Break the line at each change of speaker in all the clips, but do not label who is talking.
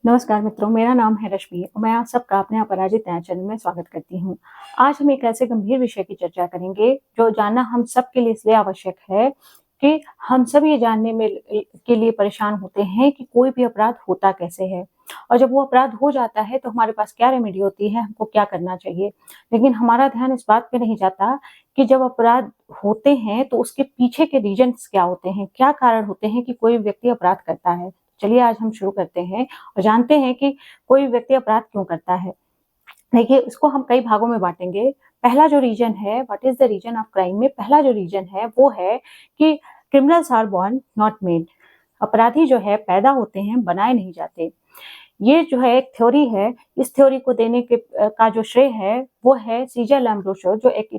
नमस्कार मित्रों, मेरा नाम है रश्मि और मैं आप सबका अपने अपराजित नया चैनल में स्वागत करती हूँ। आज हम एक ऐसे गंभीर विषय की चर्चा करेंगे, जो जानना हम सबके लिए इसलिए आवश्यक है कि हम सब ये जानने में के लिए परेशान होते हैं कि कोई भी अपराध होता कैसे है और जब वो अपराध हो जाता है तो हमारे पास क्या रेमेडी होती है, हमको क्या करना चाहिए। लेकिन हमारा ध्यान इस बात पे नहीं जाता कि जब अपराध होते हैं तो उसके पीछे के रीज़न्स क्या होते हैं, क्या कारण होते हैं कि कोई व्यक्ति अपराध करता है। चलिए आज हम शुरू करते हैं और जानते हैं कि कोई व्यक्ति अपराध क्यों करता है। देखिए, इसको हम कई भागों में बाँटेंगे। पहला जो रीज़न है, what is the reason of crime में पहला जो रीज़न है वो है कि criminals are born not made. अपराधी जो है पैदा होते हैं, बनाए नहीं जाते। ये जो है एक थ्योरी है, इस थ्योरी को देने के का जो श्रेय है वो है सीज़र लैम्ब्रोसो, जो एक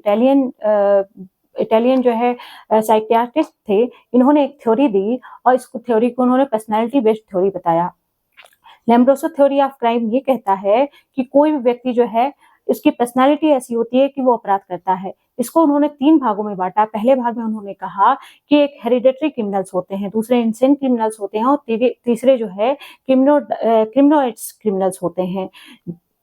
इटालियन जो है साइकियाट्रिस्ट थे। इन्होंने एक थ्योरी दी और इस थ्योरी को उन्होंने पर्सनैलिटी बेस्ड थ्योरी बताया। लैम्ब्रोसो थ्योरी ऑफ क्राइम ये कहता है कि कोई भी व्यक्ति जो है, उसकी पर्सनैलिटी ऐसी होती है कि वो अपराध करता है। इसको उन्होंने 3 भागों में बाँटा। पहले भाग में उन्होंने कहा कि एक हेरिडिटरी क्रिमिनल्स होते हैं, दूसरे इनसेन क्रिमिनल्स होते हैं और तीसरे जो है क्रिमिनोइड्स क्रिमिनल्स होते हैं।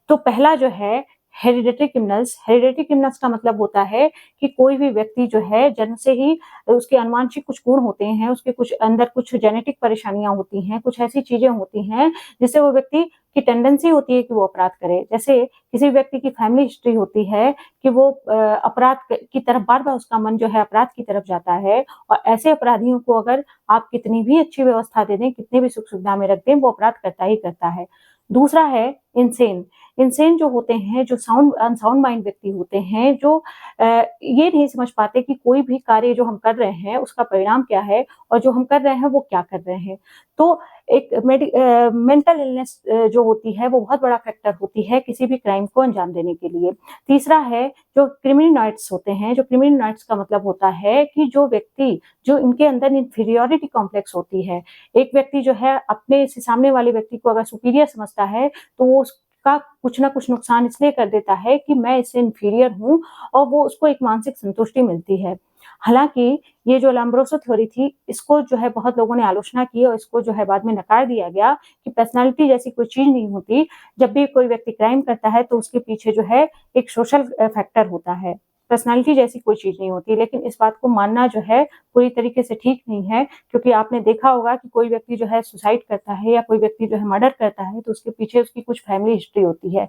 तो पहला जो है हेरिडिटरी क्रिमिनल्स का मतलब होता है कि कोई भी व्यक्ति जो है जन्म से ही उसके अनुवांशिक कुछ गुण होते हैं, उसके कुछ अंदर कुछ जेनेटिक परेशानियाँ होती हैं, कुछ ऐसी चीज़ें होती हैं जिससे वो व्यक्ति की टेंडेंसी होती है कि वो अपराध करे। जैसे किसी व्यक्ति की फैमिली हिस्ट्री होती है कि वो अपराध की तरफ बार-बार उसका मन जो है अपराध की तरफ जाता है और ऐसे अपराधियों को अगर आप कितनी भी अच्छी व्यवस्था दे दें, कितनी भी सुख-सुविधा में रख दें, वो अपराध करता ही करता है। दूसरा है इंसेन। इंसेन जो होते हैं, जो अनसाउंड माइंड व्यक्ति होते हैं, जो ये नहीं समझ पाते कि कोई भी कार्य जो हम कर रहे हैं, उसका परिणाम क्या है और जो हम कर रहे हैं, वो क्या कर रहे हैं। तो एक मेंटल इलनेस जो होती है, वो बहुत बड़ा फैक्टर होती है किसी भी क्राइम को अंजाम देने के लिए। तीसरा है जो क्रिमिनॉइड्स होते हैं, जो क्रिमिनॉइड्स का मतलब होता है कि जो व्यक्ति जो इनके अंदर इन्फीरियॉरिटी कॉम्प्लेक्स होती है। एक व्यक्ति जो है अपने से सामने वाले व्यक्ति को अगर सुपीरियर समझता है, तो वो उसका कुछ न कुछ नुकसान इसलिए कर देता है कि मैं इससे इन्फीरियर हूँ और वो उसको एक मानसिक संतुष्टि मिलती है। हालाँकि ये जो लैम्ब्रोसो थ्योरी थी, इसको जो है बहुत लोगों ने आलोचना की और इसको जो है बाद में नकार दिया गया कि पर्सनैलिटी जैसी कोई चीज़ नहीं होती। जब भी कोई व्यक्ति क्राइम करता है तो उसके पीछे जो है एक सोशल फैक्टर होता है। पर्सनैलिटी जैसी कोई चीज़ नहीं होती, लेकिन इस बात को मानना जो है पूरी तरीके से ठीक नहीं है, क्योंकि आपने देखा होगा कि कोई व्यक्ति जो है सुसाइड करता है या कोई व्यक्ति जो है मर्डर करता है, तो उसके पीछे उसकी कुछ फैमिली हिस्ट्री होती है।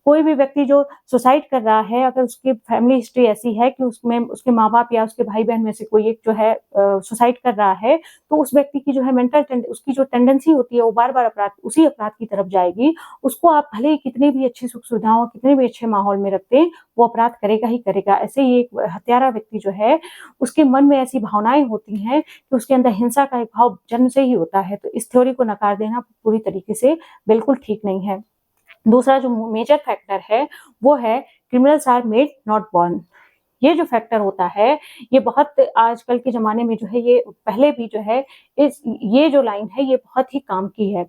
कोई भी व्यक्ति जो सुसाइड कर रहा है, अगर उसकी फैमिली हिस्ट्री ऐसी है कि उसमें उसके माँ-बाप या उसके भाई-बहन में से कोई एक जो है सुसाइड कर रहा है, तो उस व्यक्ति की जो है उसकी जो टेंडेंसी होती है, वो बार-बार उसी अपराध की तरफ जाएगी। उसको आप भले ही कितनी भी अच्छी सुख-सुविधाओं, कितने भी अच्छे माहौल में रख दें, वो अपराध करेगा ही करेगा। ऐसे ही एक हत्यारा व्यक्ति जो है, उसके मन में ऐसी भावनाएँ होती हैं कि उसके अंदर हिंसा का एक भाव जन्म से ही होता है। तो इस थ्योरी को नकार देना पूरी तरीके से बिल्कुल ठीक नहीं है। दूसरा जो मेजर फैक्टर है, वो है criminals are made not born. ये जो फैक्टर होता है, ये बहुत आजकल के ज़माने में जो है, ये पहले भी जो है, ये जो लाइन है, ये बहुत ही काम की है।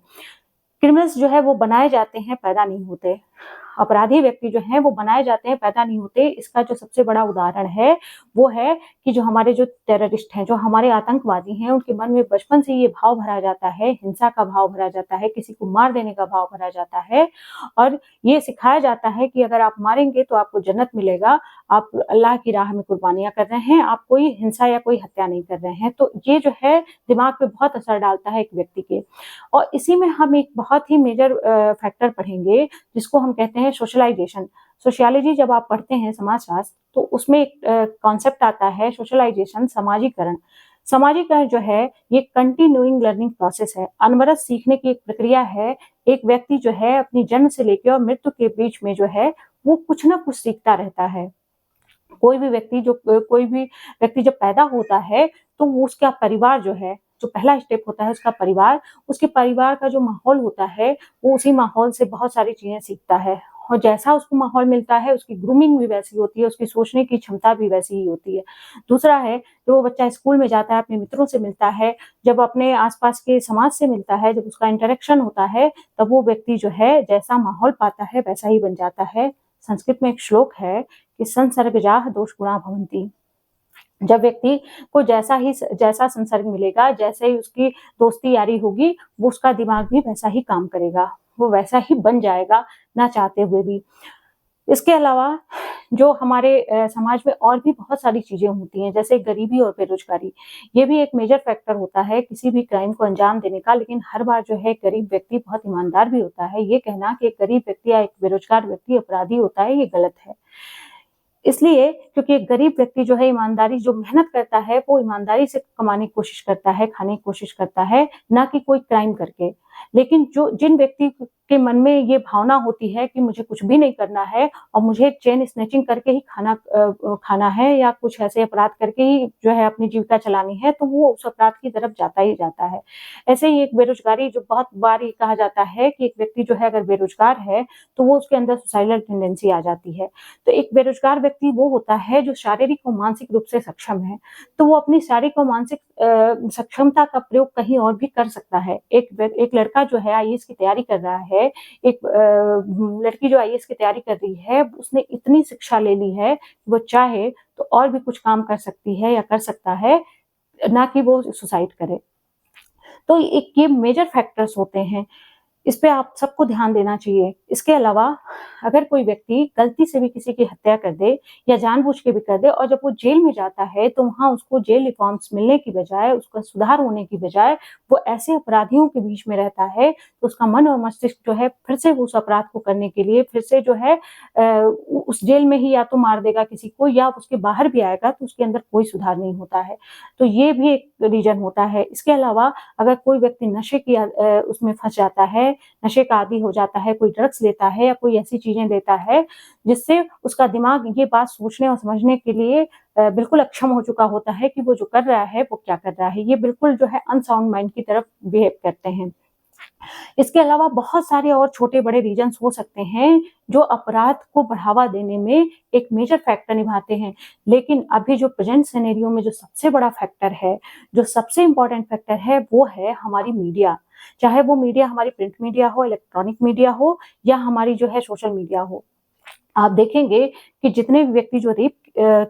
क्रिमिनल्स जो है वो बनाए जाते हैं, पैदा नहीं होते। अपराधी व्यक्ति जो हैं वो बनाए जाते हैं, पैदा नहीं होते। इसका जो सबसे बड़ा उदाहरण है, वो है कि जो हमारे जो टेररिस्ट हैं, जो हमारे आतंकवादी हैं, उनके मन में बचपन से ये भाव भरा जाता है, हिंसा का भाव भरा जाता है, किसी को मार देने का भाव भरा जाता है और ये सिखाया जाता है कि अगर आप मारेंगे तो आपको जन्नत मिलेगा, आप अल्लाह की राह में कुर्बानियाँ कर रहे हैं, आप कोई हिंसा या कोई हत्या नहीं कर रहे हैं। तो ये जो है दिमाग पे बहुत असर डालता है एक व्यक्ति के। और इसी में हम एक बहुत ही मेजर फैक्टर पढ़ेंगे, जिसको हम कहते हैं सोशलाइजेशन। सोशियोलॉजी जब आप पढ़ते हैं, समाजशास्त्र, तो उसमें एक कॉन्सेप्ट आता है सोशलाइजेशन, समाजीकरण। समाजीकरण जो है, ये कंटिन्यूइंग लर्निंग प्रोसेस है, अनवरत सीखने की एक प्रक्रिया है। एक व्यक्ति जो है अपनी जन्म से लेके और मृत्यु के बीच में जो है, वो कुछ न कुछ सीखता रहता है। कोई भी व्यक्ति जब पैदा होता है, तो वो उसका परिवार जो है, जो पहला स्टेप होता है उसका परिवार, उसके परिवार का जो माहौल होता है, वो उसी माहौल से बहुत सारी चीज़ें सीखता है और जैसा उसको माहौल मिलता है, उसकी ग्रूमिंग भी वैसी होती है, उसकी सोचने की क्षमता भी वैसी ही होती है। दूसरा है, जब वो बच्चा स्कूल में जाता है, अपने मित्रों से मिलता है, जब अपने आस-पास के समाज से मिलता है, जब उसका इंटरेक्शन होता है, तब वो व्यक्ति जो है, जैसा माहौल पाता है, वैसा ही बन जाता है। संस्कृत में एक श्लोक है कि संसर्गजाः दोषगुणा भवन्ति। जब व्यक्ति को जैसा संसर्ग मिलेगा, जैसे ही उसकी दोस्ती यारी होगी, वो उसका दिमाग भी वैसा ही काम करेगा। वो वैसा ही बन जाएगा, ना चाहते हुए भी। इसके अलावा जो हमारे समाज में और भी बहुत सारी चीज़ें होती हैं, जैसे गरीबी और बेरोज़गारी। ये भी एक मेजर फैक्टर होता है किसी भी क्राइम को अंजाम देने का, लेकिन हर बार जो है गरीब व्यक्ति बहुत ईमानदार भी होता है। ये कहना कि एक गरीब व्यक्ति या एक बेरोज़गार व्यक्ति अपराधी होता है, ये गलत है। इसलिए क्योंकि एक गरीब व्यक्ति जो है ईमानदारी जो मेहनत करता है, वो ईमानदारी से कमाने की कोशिश करता है, खाने की कोशिश करता है, ना कि कोई क्राइम करके। लेकिन जो जिन व्यक्ति के मन में ये भावना होती है कि मुझे कुछ भी नहीं करना है और मुझे चेन स्नैचिंग करके ही खाना है या कुछ ऐसे अपराध करके ही जो है अपनी जीविका चलानी है, तो वो उस अपराध की तरफ जाता ही जाता है। ऐसे ही एक बेरोज़गारी जो बहुत बार ये कहा जाता है कि एक व्यक्ति जो है अगर बेरोज़गार है, तो वो उसके अंदर सुसाइडल टेंडेंसी आ जाती है। तो एक बेरोज़गार व्यक्ति वो होता है जो शारीरिक और मानसिक रूप से सक्षम है, तो वो अपनी शारीरिक और मानसिक सक्षमता का प्रयोग कहीं और भी कर सकता है। एक लड़का जो है आईएएस की तैयारी कर रहा है, एक लड़की जो आईएएस की तैयारी कर रही है, उसने इतनी शिक्षा ले ली है, वो चाहे तो और भी कुछ काम कर सकती है या कर सकता है, ना कि वो सुसाइड करे। तो एक ये मेजर फैक्टर्स होते हैं। इस पे आप सबको ध्यान देना चाहिए। इसके अलावा अगर कोई व्यक्ति गलती से भी किसी की हत्या कर दे या जानबूझ के भी कर दे और जब वो जेल में जाता है, तो वहाँ उसको जेल रिफॉर्म्स मिलने की बजाय, उसका सुधार होने की बजाय, वो ऐसे अपराधियों के बीच में रहता है, तो उसका मन और मस्तिष्क जो है फिर से उस अपराध को करने के लिए फिर से जो है उस जेल में ही या तो मार देगा किसी को या उसके बाहर भी आएगा, तो उसके अंदर कोई सुधार नहीं होता है। तो ये भी एक रीज़न होता है। इसके अलावा अगर कोई व्यक्ति नशे की उसमें फँस जाता है, नशे का आदी हो जाता है, कोई ड्रग्स लेता है या कोई ऐसी चीज़ें लेता है, जिससे उसका दिमाग ये बात सोचने और समझने के लिए बिल्कुल अक्षम हो चुका होता है कि वो जो कर रहा है, वो क्या कर रहा है। ये बिल्कुल जो है अनसाउंड माइंड की तरफ बिहेव करते हैं। इसके अलावा बहुत सारे और छोटे-बड़े रीज़न्स हो सकते हैं, जो अपराध को बढ़ावा देने में एक मेजर फैक्टर निभाते हैं। लेकिन अभी जो प्रेज़ेंट सिनेरियो में जो सबसे बड़ा फैक्टर है, जो सबसे इम्पोर्टेंट फैक्टर है, वो है हमारी मीडिया। चाहे वो मीडिया हमारी प्रिंट मीडिया हो, इलेक्ट्रॉनिक मीडिया हो या हमारी जो है सोशल मीडिया हो। आप देखेंगे कि जितने भी व्यक्ति जो रेप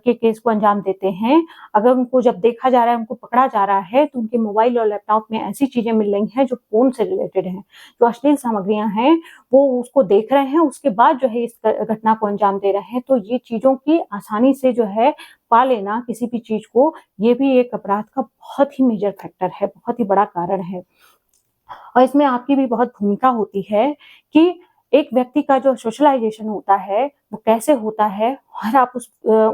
के केस को अंजाम देते हैं, अगर उनको जब देखा जा रहा है, उनको पकड़ा जा रहा है, तो उनके मोबाइल और लैपटॉप में ऐसी चीज़ें मिल रही हैं जो फ़ोन से रिलेटेड हैं। जो अश्लील सामग्रियाँ हैं, वो उसको देख रहे हैं, उसके बाद जो है इस घटना को अंजाम दे रहे हैं। तो ये चीज़ों की आसानी से जो है पा लेना किसी भी चीज़ को, ये भी एक अपराध का बहुत ही मेजर फैक्टर है, बहुत ही बड़ा कारण है। और इसमें आपकी भी बहुत भूमिका होती है कि एक व्यक्ति का जो सोशलाइज़ेशन होता है, वो कैसे होता है और आप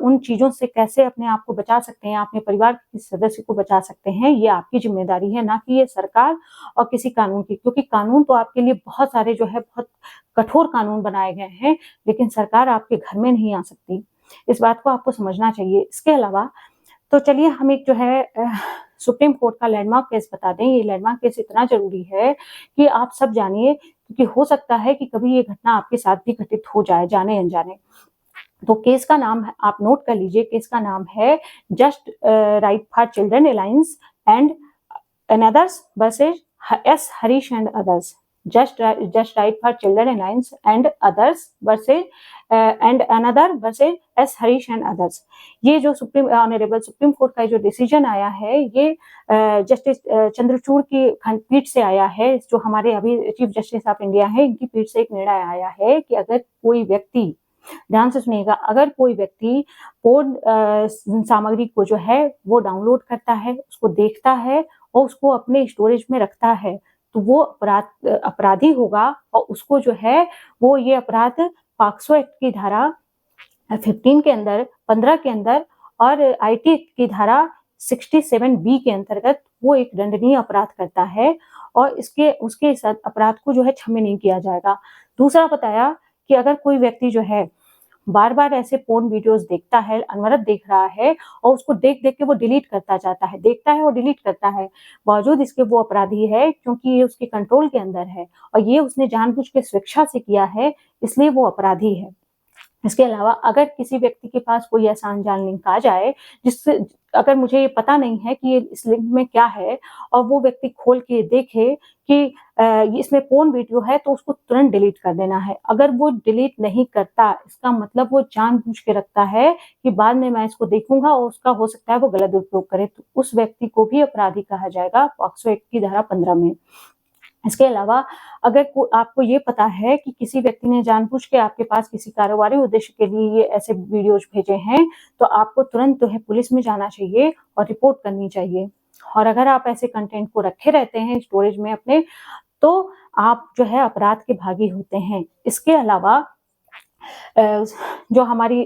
उन चीज़ों से कैसे अपने आप को बचा सकते हैं, अपने परिवार के किसी सदस्य को बचा सकते हैं, ये आपकी ज़िम्मेदारी है, ना कि ये सरकार और किसी कानून की। क्योंकि कानून तो आपके लिए बहुत सारे जो है बहुत कठोर कानून बनाए गए हैं, लेकिन सरकार आपके घर में नहीं आ सकती। इस बात को आपको समझना चाहिए। इसके अलावा तो चलिए हम एक जो है सुप्रीम कोर्ट का लैंडमार्क केस बता दें। ये लैंडमार्क केस इतना ज़रूरी है कि आप सब जानिए क्योंकि हो सकता है कि कभी ये घटना आपके साथ भी घटित हो जाए, जाने-अनजाने। तो केस का नाम है आप नोट कर लीजिए, केस का नाम है just right for children alliance and another's versus S Harish and others. Just right for children alliance and others versus and another versus S Harish and others. ये जो ऑनरेबल सुप्रीम कोर्ट का जो डिसीजन आया है, ये जस्टिस चंद्रचूड़ की खंडपीठ से आया है, जो हमारे अभी चीफ जस्टिस ऑफ इंडिया है, इनकी पीठ से एक निर्णय आया है कि अगर कोई व्यक्ति, ध्यान से सुनिएगा, अगर कोई व्यक्ति पोर्न सामग्री को जो है वो डाउनलोड करता है, उसको देखता है और उसको अपने स्टोरेज में रखता है, तो वो अपराधी होगा और उसको जो है वो ये अपराध पॉक्सो एक्ट की धारा 15 के अंदर, 15 के अंदर और आईटी एक्ट की धारा 67 बी के अंतर्गत वो एक दंडनीय अपराध करता है और उसके साथ अपराध को जो है क्षम्य नहीं किया जाएगा। दूसरा बताया कि अगर कोई व्यक्ति जो है बार-बार ऐसे पोर्न वीडियोज़ देखता है, अनवरत देख रहा है और उसको देख-देख के वो डिलीट करता जाता है, देखता है और डिलीट करता है। बावजूद इसके वो अपराधी है क्योंकि ये उसके कंट्रोल के अंदर है और ये उसने जानबूझ के स्वेच्छा से किया है, इसलिए वो अपराधी है। इसके अलावा अगर किसी व्यक्ति के पास कोई ऐसा अनजान लिंक आ जाए, जिससे अगर मुझे ये पता नहीं है कि ये इस लिंक में क्या है और वो व्यक्ति खोल के देखे कि इसमें पोर्न वीडियो है, तो उसको तुरंत डिलीट कर देना है। अगर वो डिलीट नहीं करता, इसका मतलब वो जानबूझ के रखता है कि बाद में मैं इसको देखूँगा और उसका हो सकता है वो गलत उपयोग करे, तो उस व्यक्ति को भी अपराधी कहा जाएगा पॉक्सो एक्ट की धारा 15 में। इसके अलावा अगर आपको ये पता है कि किसी व्यक्ति ने जानबूझ के आपके पास किसी कारोबारी उद्देश्य के लिए ये ऐसे वीडियोज भेजे हैं, तो आपको तुरंत जो है पुलिस में जाना चाहिए और रिपोर्ट करनी चाहिए। और अगर आप ऐसे कंटेंट को रखे रहते हैं स्टोरेज में अपने, तो आप जो है अपराध के भागी होते हैं। इसके अलावा जो हमारी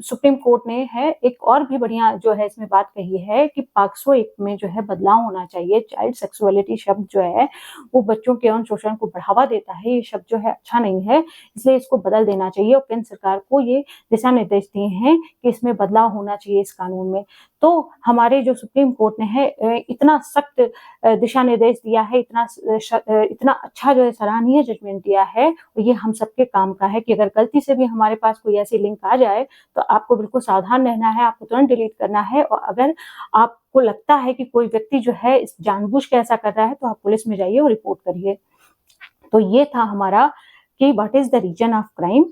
सुप्रीम कोर्ट ने है एक और भी बढ़िया जो है इसमें बात कही है कि पॉक्सो एक्ट में जो है बदलाव होना चाहिए। चाइल्ड सेक्सुअलिटी शब्द जो है वो बच्चों के यौन शोषण को बढ़ावा देता है, ये शब्द जो है अच्छा नहीं है, इसलिए इसको बदल देना चाहिए। और केंद्र सरकार को ये दिशा निर्देश दिए हैं कि इसमें बदलाव होना चाहिए इस कानून में। तो हमारे जो सुप्रीम कोर्ट ने है इतना सख्त दिशा निर्देश दिया है, इतना अच्छा जो है सराहनीय जजमेंट दिया है, ये हम सबके काम का है कि अगर गलती से भी हमारे पास कोई ऐसी लिंक आ जाए तो आपको बिल्कुल सावधान रहना है, आपको तुरंत डिलीट करना है। और अगर आपको लगता है कि कोई व्यक्ति जो है इस जानबूझ के ऐसा कर रहा है, तो आप पुलिस में जाइए और रिपोर्ट करिए। तो ये था हमारा कि what is the reason of crime,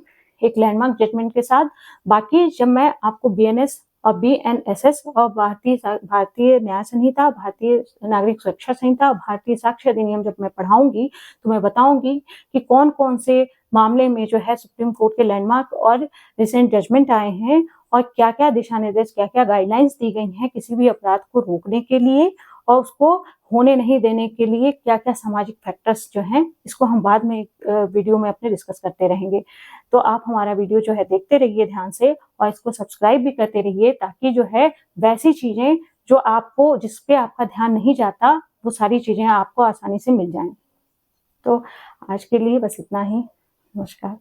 एक लैंडमार्क जजमेंट के साथ। बाकी जब मैं आपको बीएनएस और बीएनएसएस और भारतीय न्याय संहिता, भारतीय नागरिक सुरक्षा संहिता, भारतीय साक्ष्य अधिनियम जब मैं पढ़ाऊंगी, तो मैं बताऊंगी कि कौन कौन से मामले में जो है सुप्रीम कोर्ट के लैंडमार्क और रिसेंट जजमेंट आए हैं, और क्या क्या दिशा निर्देश, क्या क्या गाइडलाइंस दी गई हैं किसी भी अपराध को रोकने के लिए और उसको होने नहीं देने के लिए, क्या क्या सामाजिक फैक्टर्स जो हैं, इसको हम बाद में वीडियो में अपने डिस्कस करते रहेंगे। तो आप हमारा वीडियो जो है देखते रहिए ध्यान से, और इसको सब्सक्राइब भी करते रहिए, ताकि जो है वैसी चीजें जो आपको, जिस पे आपका ध्यान नहीं जाता, वो सारी चीजें आपको आसानी से मिल जाएं। तो आज के लिए बस इतना ही। नमस्कार।